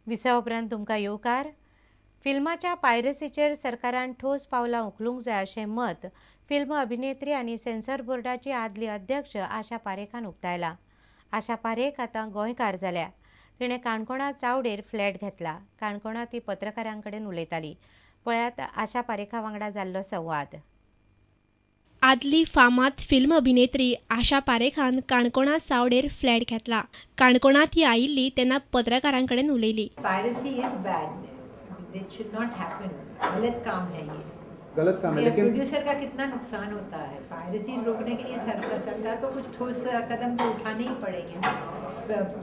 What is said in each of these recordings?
Visa उपरांत तुमकां येवकार. फिल्माच्या पायरसीचेर सरकारान ठोस पावलां उखलूंक जाय अशें मत फिल्म अभिनेत्री आनी सेन्सॉर बोर्डाची आदली अध्यक्ष आशा पारेखान उक्तायला. आशा पारेख आतां गोंयकार जाल्या. तिणें काणकोणा चावडेर फ्लॅट घेतला. काणकोणा ती पत्रकारां कडेन उलयताली. पळयात आशा पारेखा वांगडा जाल्लो संवाद. आदली फामाद फिल्म अभिनेत्री आशा पारेखान काणकोणा चावडेर फ्लॅट घेतला. काणकोणांत ती आयिल्ली तेन्ना पत्रकारां कडेन उलयली. Piracy is bad, it should not happen, गलत काम है ये, गलत काम है। लेकिन प्रोड्यूसर का कितना नुकसान होता है। पायरेसी रोकने के लिए सरकार को कुछ ठोस कदम तो उठाने ही पड़ेंगे।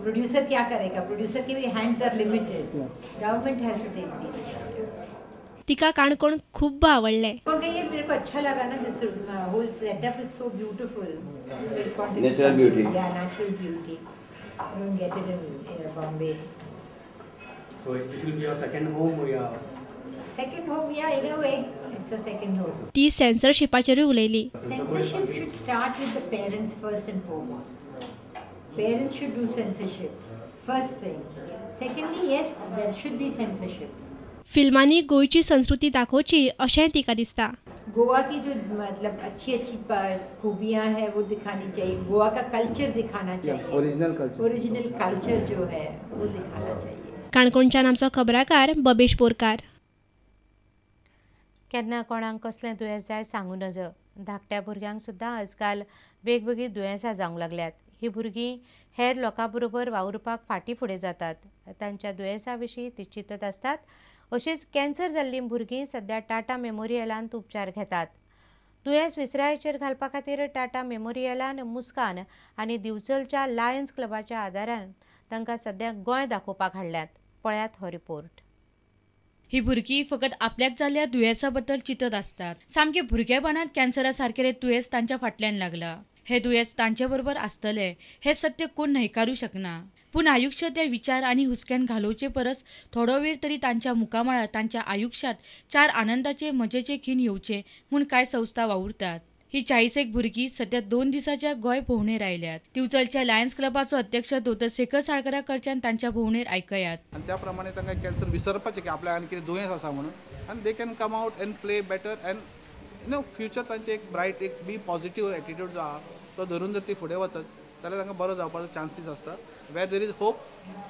प्रोड्यूसर क्या करेगा? प्रोड्यूसर के भी hands are limited, government has to take the initiative. तिका काणकोण खूब आवडलें. ये मेरे को अच्छा लगा ना, this whole setup is so beautiful, natural beauty, या natural beauty, you don't get it in Bombay. So it will be your second home or your second home? Yeah, in a way it's a second home. ती सेन्सरशिपाचेरूय उलयली. Censorship should start with the parents first and foremost. Parents should do censorship first thing. Secondly, yes, there should be censorship. फिल्मांनी गोंयची संस्कृती दाखोवची अशें तिका दिसता. गोवा की जो मतलब अच्छी खूबियाँ हैं वो दिखानी चाहिए. गोवा का कल्चर दिखाना चाहिए. ओरिजिनल कल्चर जो है वो दिखाना चाहिए. काणकोणच्यान आमचो खबराकार बबेश बोरकार. केन्ना कोणाक कसलें दुयेंस जाय सांगूं नज. धाकट्या भुरग्यांक सुद्दां आजकाल वेगवेगळी दुयेंसां जावंक लागल्यात. ही भुरगीं हेर लोकां बरोबर वावुरपाक फाटीं फुडें जातात. तांच्या दुयेंसां विशीं ती चिंतत आसतात. अशीच कॅन्सर जाल्लीं भुरगीं सध्या टाटा मेमोरियलांत उपचार घेतात. दुयेंस विसरायेचेर घालपा खातीर टाटा मेमोरियलान मुस्कान आनी दिवचलच्या लायन्स क्लबाच्या आदारान तांकां सध्या गोंय दाखोवपाक हाडल्यात. पळयात हो रिपोर्ट. ही भुरगीं फकत आपल्याक जाल्ल्या दुयेंसा बद्दल चिंतत आसतात. सामके भुरगेपणांत कॅन्सरा सारकें दुयेंस तांच्या फाटल्यान लागला. हे दुयेंस तांचे बरोबर आसतले हे सत्य कोण न्हयकारूं शकना. पूण आयुश्य ते विचार आनी हुस्क्यान घालोवचे परस थोडो वेळ तरी तांच्या मुखामळार तांच्या आयुश्यात 4 आनंदाचे मजेचे खीण येवचे म्हूण कांय संस्था वावुरतात. ही 40 भुरगीं सध्या 2 दिसाच्या गोंय भोंवडेर आयल्यात. दिवचलच्या लायन्स क्लबाचो अध्यक्ष दोतोर शेखर साळकारा कडच्यान तांच्या भोंवडेर आयकयात. आणि त्या प्रमाणे तांकां कॅन्सर विसरपाचें की आपल्या आनी कितें दुयेंस आसा म्हणून, आनी they can come out and play better and future तांचे एक ब्रायट एक बी पॉझिटिव्ह एटिट्यूड जो आहा तो धरून जर ती फुडें वतात जाल्यार तांकां बरो जावपाचो चान्सीस आसता. Where there is hope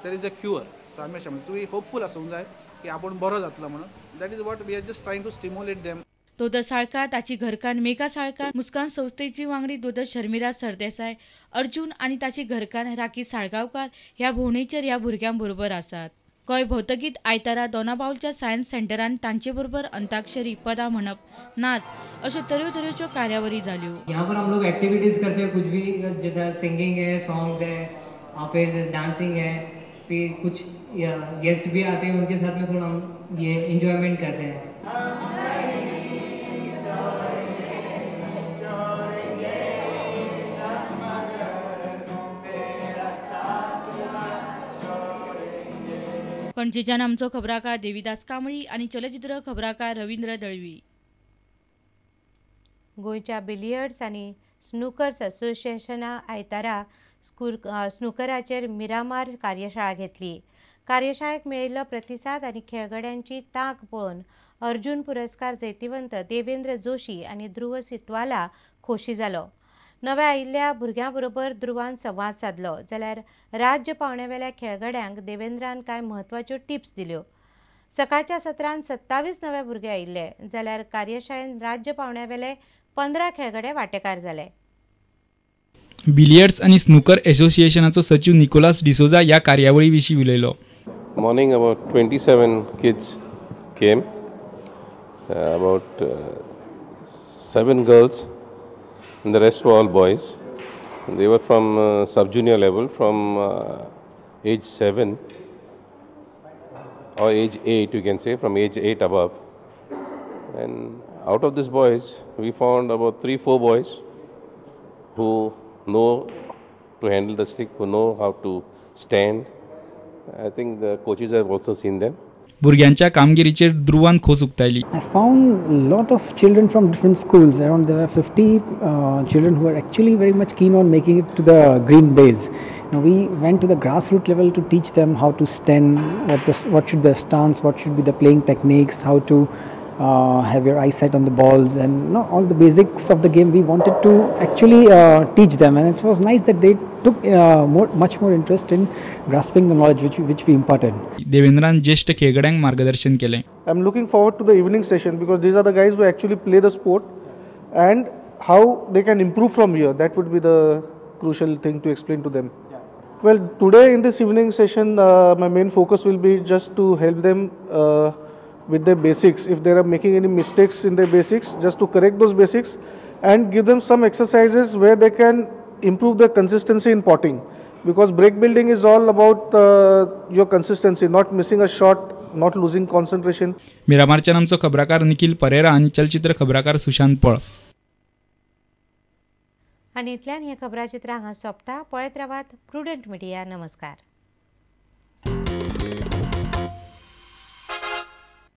there is a cure. So आमी अशें म्हणटा तुमी होपफूल आसूंक जाय की आपूण बरो जातलो म्हणून. That is what we are just trying to stimulate them. दोतोर साळकार, ताची घरकान्न मेघा साळकार, मुस्कान संस्थेची वांगडी दोतोर शर्मिला सरदेसाय, अर्जुन आनी ताची घरकान्न राखी साळगांवकार ह्या भोंवडेचेर ह्या भुरग्यां बरोबर आसात. गोंय भोंवतकीत आयतारा दोनापावलच्या सायन्स सेंटरान तांचे बरोबर अंताक्षरी, पदां म्हणप, नाच अश्यो तरेच्यो कार्यावळी जाल्यो. यहाँ पर हम लोग एक्टिविटीज़ करते हैं, कुछ भी जैसा सिंगिंग है, सॉन्ग है और फिर डांसिंग है, फिर कुछ गेस्ट भी आते हैं उनके साथ में थोड़ा हम ये एंजॉयमेंट करते हैं. पणजेच्यान आमचो खबराकार देविदास कांबळी आनी चलचित्र खबराकार रवींद्र दळवी. गोंयच्या बिलियर्ड्स आनी स्नूकर्स असोसिएशना आयतारा स्नूकराचेर मिरामार कार्यशाळा घेतली. कार्यशाळेक मेळिल्लो प्रतिसाद आनी खेळगड्यांची तांक पळोवन अर्जुन पुरस्कार जैतिवंत देवेंद्र जोशी आनी ध्रुव सितवाला खोशी जालो. नव्या आयिल्ल्या भुरग्यां बरोबर ध्रुवान संवाद साधलो जाल्यार राज्य पावंड्यावेल्या खेळगड्यांक देवेंद्रान कांय म्हत्वाच्यो टिप्स दिल्यो. सकाळच्या सत्रांत 27 नवे भुरगे आयिल्ले जाल्यार कार्यशाळेंत राज्य पावंड्यावेले 15 खेळगडे वांटेकार जाले. बिलियर्ड्स आणि स्नूकर असोसिएशनाचो सचिव निकोलास डिसोजा या कार्यावळी विशीं उलयलो. Morning about 27 kids came, about 7 girls and the rest were all boys. They were from sub-junior level, from age 7 or age 8, you can say, from age 8 above. And out of these boys, we found about 3-4 boys who know to handle the stick, who know how to stand. I think the coaches have also seen them. भुरग्यांच्या कामगिरीचेर ध्रुवान खोस उक्तायली. I found a lot of children from different schools. Around there were 50 children who were actually very much keen on making it to the green base. Now we went to the grassroots level to teach them how to stand, what should be the stance, what should be the playing techniques, how to have your eyesight on the balls, and all the basics of the game we wanted to actually teach them. And it was nice that they took much more interest in grasping the knowledge which we imparted. देवेंद्रान ज्येष्ठ खेळगड्यांक मार्गदर्शन केलें. I'm looking forward to the evening session because these are the guys who actually play the sport and how they can improve from here. That would be the crucial thing to explain to them. Well, today in this evening session, my main focus will be just to help them with their basics. If they are making any mistakes in their basics, just to correct those basics and give them some exercises where they can improve their consistency in potting. Because break building is all about your consistency, not missing a shot, not losing concentration. मिरामारच्यान आमचो खबराकार निखिल परेरा आनी चलचित्र खबराकार सुशांत पळ. आनी इतल्यान हें खबराचित्र हांगा सोंपता. पळयत रावात प्रुडंट मिडिया. नमस्कार.